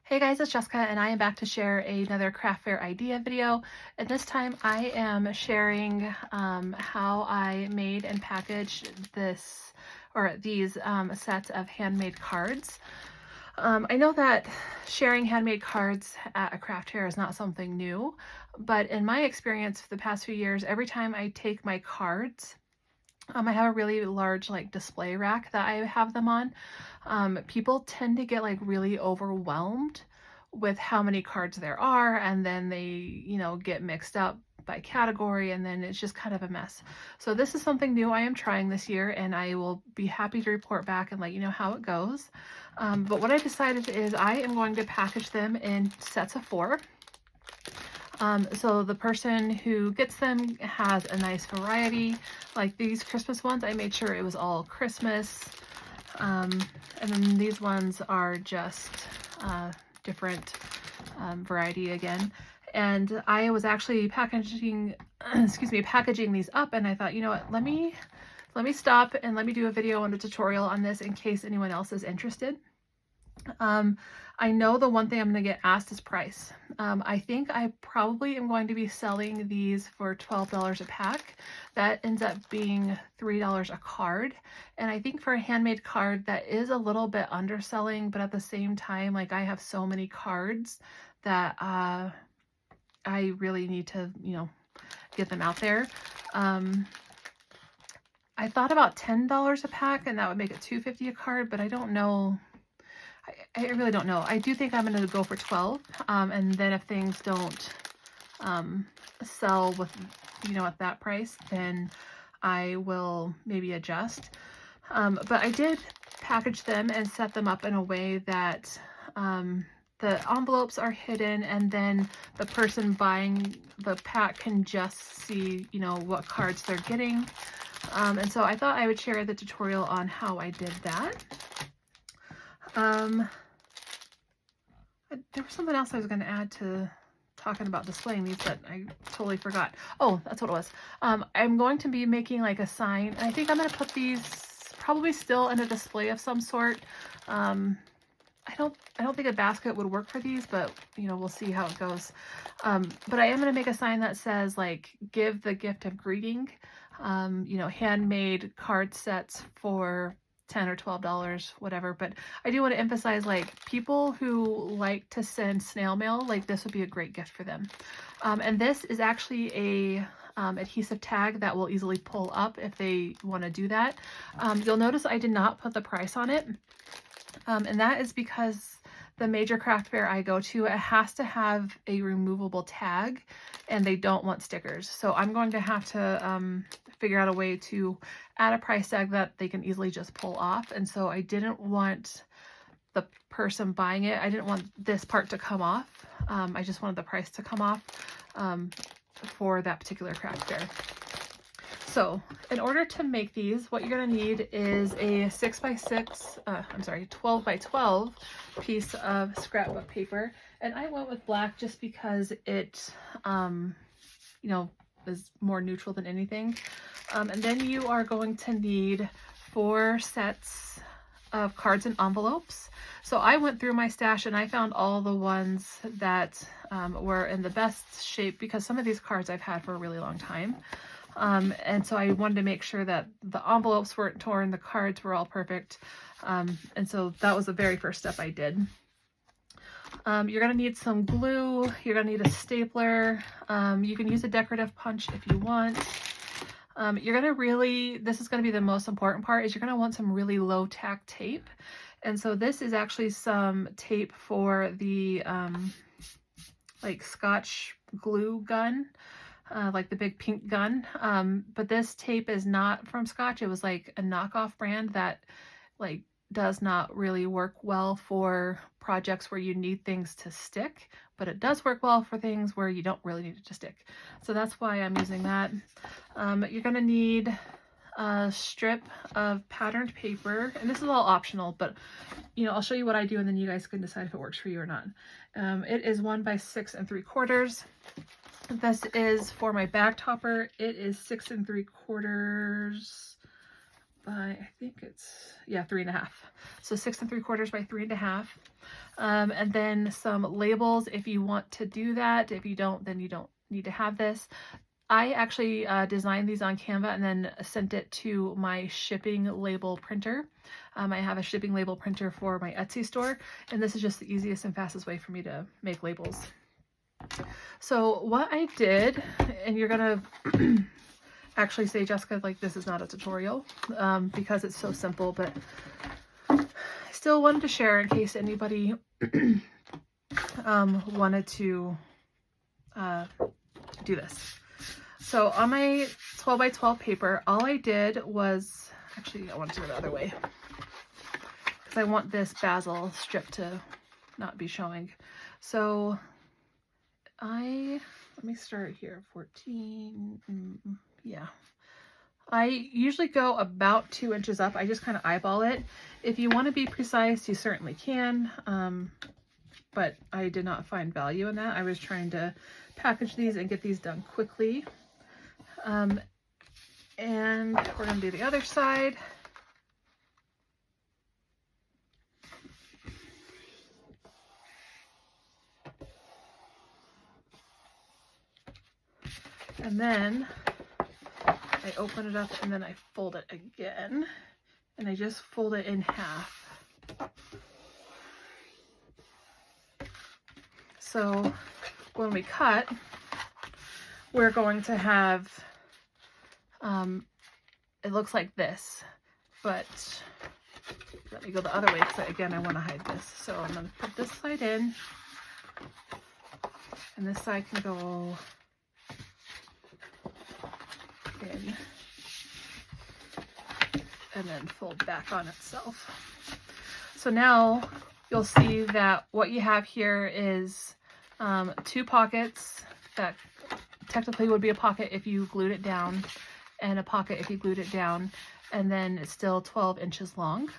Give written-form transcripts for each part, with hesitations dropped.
Hey guys, it's Jessica and I am back to share another craft fair idea video. And this time I am sharing how I made and packaged these sets of handmade cards. I know that sharing handmade cards at a craft fair is not something new, but in my experience for the past few years, every time I take my cards, I have a really large display rack that I have them on. People tend to get really overwhelmed with how many cards there are, and then they, get mixed up by category, and then it's just kind of a mess. So this is something new I am trying this year, and I will be happy to report back and let you know how it goes. But what I decided is I am going to package them in sets of 4. So the person who gets them has a nice variety. Like these Christmas ones, I made sure it was all Christmas. And then these ones are just different variety again. And I was actually packaging these up, and I thought, you know what, let me stop and let me do a video and a tutorial on this in case anyone else is interested. I know the one thing I'm going to get asked is price. I think I probably am going to be selling these for $12 a pack. That ends up being $3 a card. And I think for a handmade card, that is a little bit underselling, but at the same time, I have so many cards that I really need to, get them out there. I thought about $10 a pack, and that would make it $2.50 a card, but I don't know. I really don't know. I do think I'm going to go for 12, and then if things don't sell with, at that price, then I will maybe adjust. But I did package them and set them up in a way that the envelopes are hidden, and then the person buying the pack can just see, what cards they're getting. And so I thought I would share the tutorial on how I did that. There was something else I was going to add to talking about displaying these, but I totally forgot. Oh, that's what it was. I'm going to be making a sign, and I think I'm going to put these probably still in a display of some sort. I don't think a basket would work for these, but we'll see how it goes. But I am going to make a sign that says give the gift of greeting, handmade card sets for $10 or $12, whatever. But I do want to emphasize, people who like to send snail mail, this would be a great gift for them. And this is actually a adhesive tag that will easily pull up if they want to do that. You'll notice I did not put the price on it. And that is because the major craft fair I go to, it has to have a removable tag, and they don't want stickers. So I'm going to have to figure out a way to add a price tag that they can easily just pull off. And so I didn't want the person buying it, I didn't want this part to come off. I just wanted the price to come off for that particular craft fair. So in order to make these, what you're going to need is a 12 by 12 piece of scrapbook paper. And I went with black just because it, is more neutral than anything. And then you are going to need 4 sets of cards and envelopes. So I went through my stash and I found all the ones that were in the best shape, because some of these cards I've had for a really long time. And so I wanted to make sure that the envelopes weren't torn, the cards were all perfect. And so that was the very first step I did. You're going to need some glue. You're going to need a stapler. You can use a decorative punch if you want. You're going to this is going to be the most important part, is you're going to want some really low tack tape. And so this is actually some tape for the Scotch glue gun. Like the big pink gun. But this tape is not from Scotch. It was a knockoff brand that does not really work well for projects where you need things to stick, but it does work well for things where you don't really need it to stick. So that's why I'm using that. You're going to need a strip of patterned paper, and this is all optional, but I'll show you what I do and then you guys can decide if it works for you or not. It is 1 by 6 3/4. This is for my bag topper. It is 6 3/4 by, I think it's, yeah, 3.5. So 6 3/4 by 3.5. And then some labels if you want to do that. If you don't, then you don't need to have this. I actually designed these on Canva and then sent it to my shipping label printer. I have a shipping label printer for my Etsy store, and this is just the easiest and fastest way for me to make labels. So what I did, and you're gonna actually say, Jessica, like, this is not a tutorial, because it's so simple, but I still wanted to share in case anybody wanted to do this. So on my 12 by 12 paper, all I did was, actually I want to do it the other way because I want this basil strip to not be showing. So let me start here, 14, yeah. I usually go about 2 inches up. I just kind of eyeball it. If you want to be precise, you certainly can, but I did not find value in that. I was trying to package these and get these done quickly. And we're going to do the other side. And then I open it up and then I fold it again, and I just fold it in half. So when we cut, we're going to have, it looks like this, but let me go the other way because again, I want to hide this. So I'm going to put this side in, and this side can go in, and then fold back on itself. So now you'll see that what you have here is 2 pockets that technically would be a pocket if you glued it down, and a pocket if you glued it down, and then it's still 12 inches long.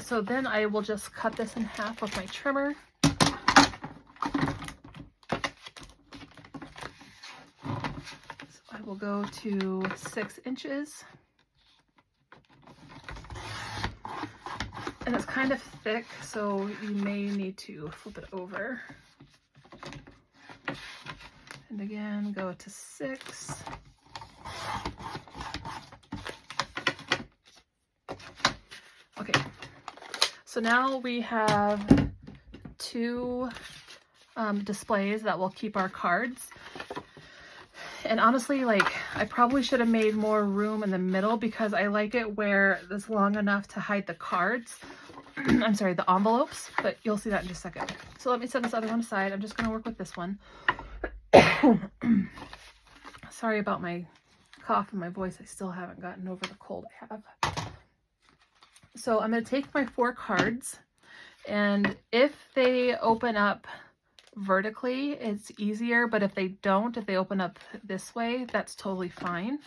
So then I will just cut this in half with my trimmer. So I will go to 6 inches. And it's kind of thick, so you may need to flip it over. And again, go to 6. Okay, so now we have 2 displays that will keep our cards. And honestly, like, I probably should have made more room in the middle because I like it where it's long enough to hide the cards. I'm sorry, the envelopes, but you'll see that in just a second. So let me set this other one aside. I'm just going to work with this one. Sorry about my cough and my voice. I still haven't gotten over the cold I have. So I'm going to take my 4 cards, and if they open up vertically, it's easier, but if they don't, if they open up this way, that's totally fine.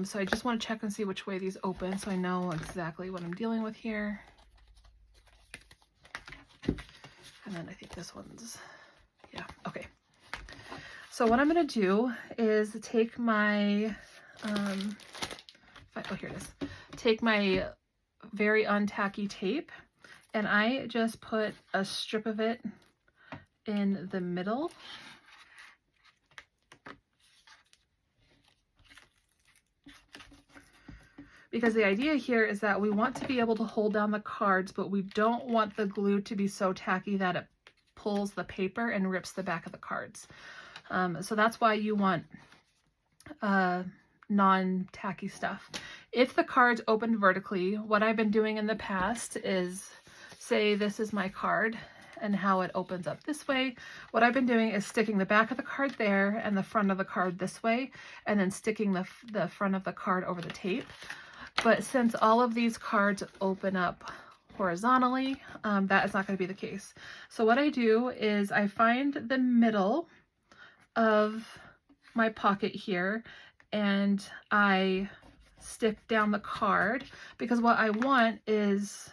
So I just want to check and see which way these open so I know exactly what I'm dealing with here. And then I think this one's, yeah, okay. So what I'm going to do is take my, oh, here it is. Take my very untacky tape, and I just put a strip of it in the middle. Because the idea here is that we want to be able to hold down the cards, but we don't want the glue to be so tacky that it pulls the paper and rips the back of the cards. So that's why you want non-tacky stuff. If the cards open vertically, what I've been doing in the past is, say this is my card and how it opens up this way. What I've been doing is sticking the back of the card there and the front of the card this way, and then sticking the front of the card over the tape. But since all of these cards open up horizontally, that is not going to be the case. So what I do is I find the middle of my pocket here, and I stick down the card, because what I want is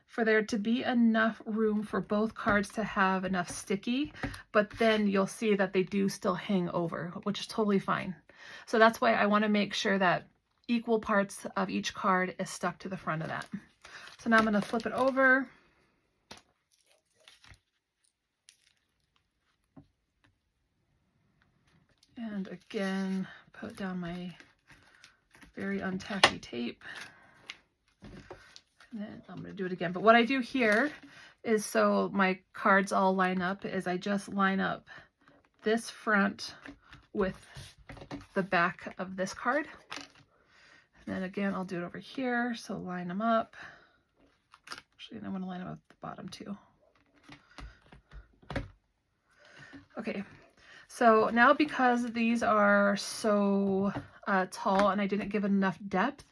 for there to be enough room for both cards to have enough sticky, but then you'll see that they do still hang over, which is totally fine. So that's why I want to make sure that equal parts of each card is stuck to the front of that. So now I'm going to flip it over. And again, put down my very untacky tape. And then I'm going to do it again. But what I do here is, so my cards all line up, is I just line up this front with the back of this card. And then again, I'll do it over here. So line them up. Actually, I want to line them up at the bottom too. Okay. So now, because these are so tall and I didn't give enough depth,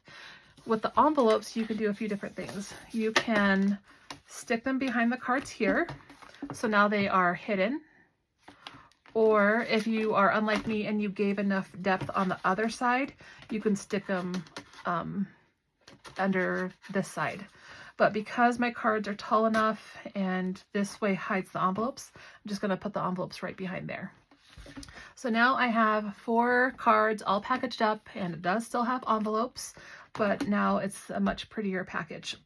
with the envelopes, you can do a few different things. You can stick them behind the cards here, so now they are hidden. Or if you are unlike me and you gave enough depth on the other side, you can stick them under this side. But because my cards are tall enough and this way hides the envelopes, I'm just going to put the envelopes right behind there. So now I have 4 cards all packaged up, and it does still have envelopes, but now it's a much prettier package.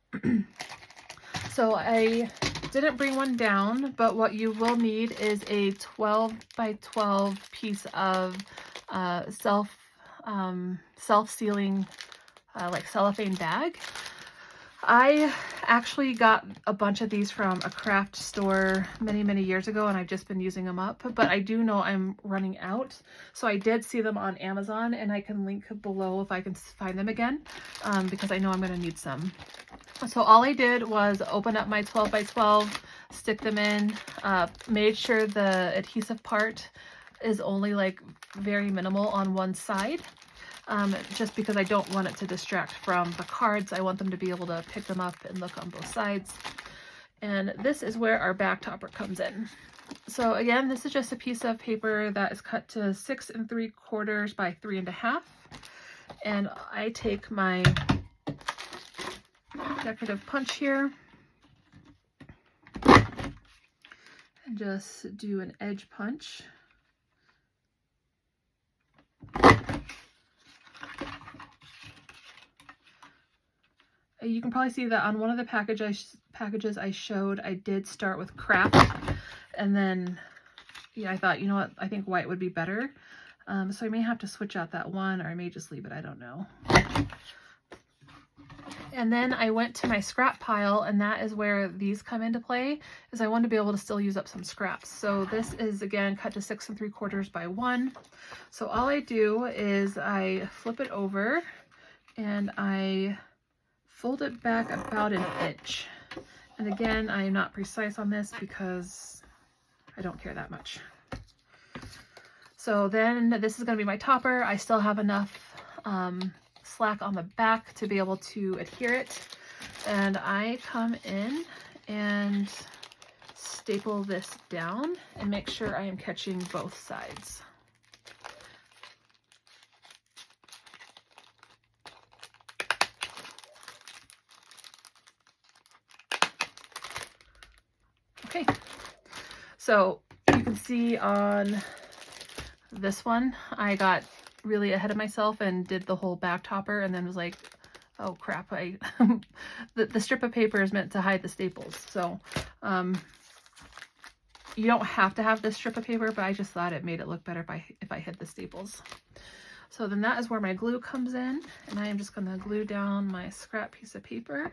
So I didn't bring one down, but what you will need is a 12 by 12 piece of self-sealing like cellophane bag. I actually got a bunch of these from a craft store many years ago, and I've just been using them up, but I do know I'm running out. So I did see them on Amazon, and I can link below if I can find them again, because I know I'm going to need some. So all I did was open up my 12 by 12, stick them in, made sure the adhesive part is only like very minimal on one side. Just because I don't want it to distract from the cards. I want them to be able to pick them up and look on both sides. And this is where our back topper comes in. So again, this is just a piece of paper that is cut to 6 3/4 by 3 1/2. And I take my decorative punch here and just do an edge punch. You can probably see that on one of the packages I showed, I did start with craft, and then yeah, I thought, you know what, I think white would be better. So I may have to switch out that one, or I may just leave it, I don't know. And then I went to my scrap pile, and that is where these come into play, is I want to be able to still use up some scraps. So this is again cut to 6 3/4 by 1. So all I do is I flip it over and I fold it back about 1 inch. And again, I am not precise on this because I don't care that much. So then this is going to be my topper. I still have enough slack on the back to be able to adhere it. And I come in and staple this down and make sure I am catching both sides. Okay, so you can see on this one, I got really ahead of myself and did the whole back topper, and then was like, oh crap, the strip of paper is meant to hide the staples. So you don't have to have this strip of paper, but I just thought it made it look better if I hid the staples. So then that is where my glue comes in, and I am just going to glue down my scrap piece of paper.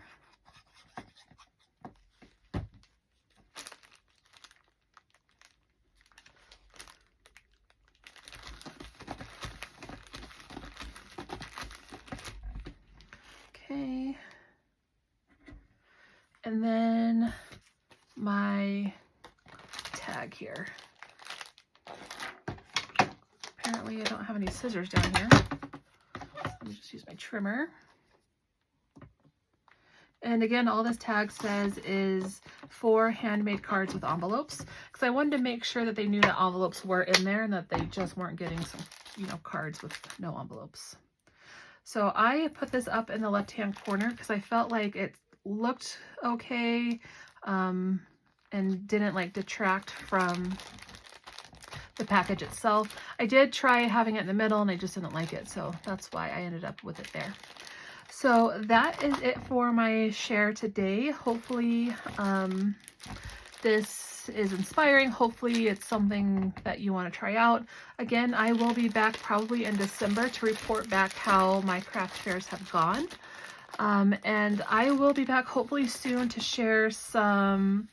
Okay, and then my tag here. Apparently I don't have any scissors down here. Let me just use my trimmer. And again, all this tag says is for handmade cards with envelopes, because I wanted to make sure that they knew that envelopes were in there and that they just weren't getting some, cards with no envelopes. So I put this up in the left-hand corner because I felt like it looked okay and didn't like detract from the package itself. I did try having it in the middle and I just didn't like it, so that's why I ended up with it there. So that is it for my share today. Hopefully this is inspiring. Hopefully it's something that you want to try out. Again, I will be back probably in December to report back how my craft fairs have gone. And I will be back hopefully soon to share some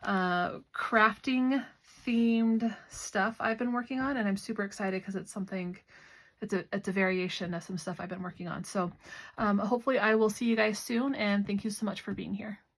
crafting themed stuff I've been working on, and I'm super excited because it's something, it's a variation of some stuff I've been working on. So hopefully I will see you guys soon, and thank you so much for being here.